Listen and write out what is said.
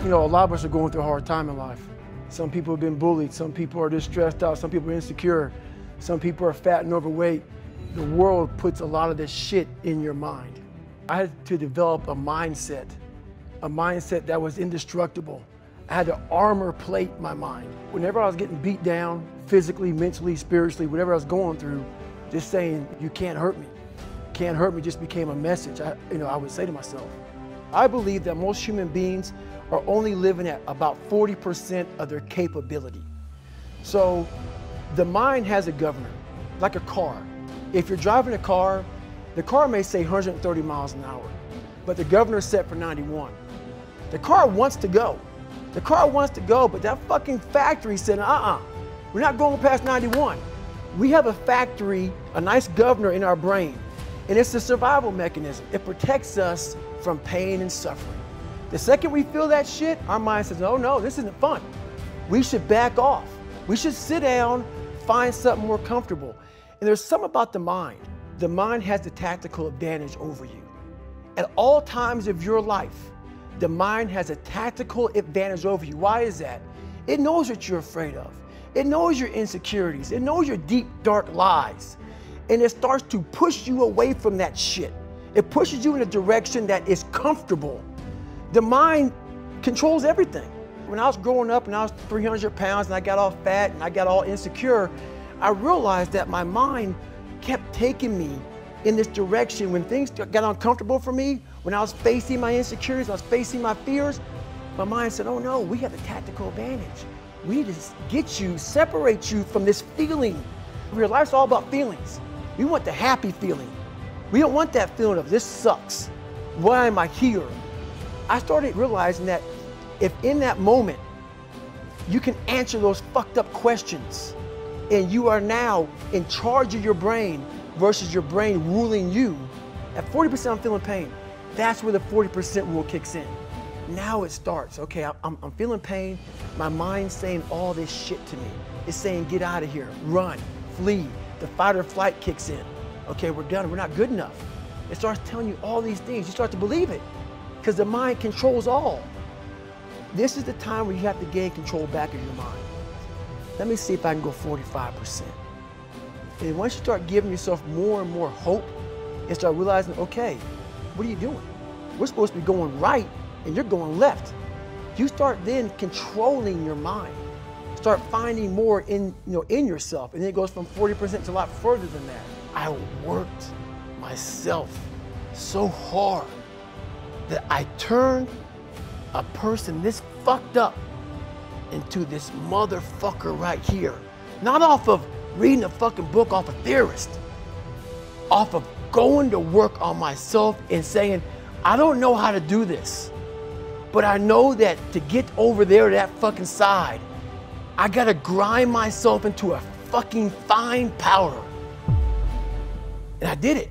You know, a lot of us are going through a hard time in life. Some people have been bullied, some people are just stressed out, some people are insecure, some people are fat and overweight. The world puts a lot of this shit in your mind. I had to develop a mindset that was indestructible. I had to armor plate my mind. Whenever I was getting beat down, physically, mentally, spiritually, whatever I was going through, just saying, you can't hurt me. Can't hurt me just became a message I would say to myself. I believe that most human beings are only living at about 40% of their capability. So the mind has a governor, like a car. If you're driving a car, the car may say 130 miles an hour, but the governor's set for 91. The car wants to go. The car wants to go, but that fucking factory said, we're not going past 91. We have a factory, a nice governor in our brain, and it's a survival mechanism. It protects us from pain and suffering. The second we feel that shit, our mind says, oh no, this isn't fun. We should back off. We should sit down, find something more comfortable. And there's something about the mind. The mind has the tactical advantage over you. At all times of your life, the mind has a tactical advantage over you. Why is that? It knows what you're afraid of. It knows your insecurities. It knows your deep, dark lies. And it starts to push you away from that shit. It pushes you in a direction that is comfortable. The mind controls everything. When I was growing up and I was 300 pounds and I got all fat and I got all insecure, I realized that my mind kept taking me in this direction. When things got uncomfortable for me, when I was facing my insecurities, I was facing my fears, my mind said, oh no, we have a tactical advantage. We need to get you, separate you from this feeling. Your life's all about feelings. We want the happy feeling. We don't want that feeling of this sucks. Why am I here? I started realizing that if in that moment you can answer those fucked up questions and you are now in charge of your brain versus your brain ruling you, at 40% I'm feeling pain. That's where the 40% rule kicks in. Now it starts. Okay, I'm feeling pain. My mind's saying all this shit to me. It's saying, get out of here, run, flee. The fight or flight kicks in. Okay, we're done, we're not good enough. It starts telling you all these things. You start to believe it because the mind controls all. This is the time where you have to gain control back of your mind. Let me see if I can go 45%. And once you start giving yourself more and more hope and start realizing, okay, what are you doing? We're supposed to be going right and you're going left. You start then controlling your mind. Start finding more in yourself, and then it goes from 40% to a lot further than that. I worked myself so hard that I turned a person this fucked up into this motherfucker right here. Not off of reading a fucking book off a theorist, off of going to work on myself and saying, I don't know how to do this, but I know that to get over there to that fucking side, I gotta grind myself into a fucking fine powder. And I did it.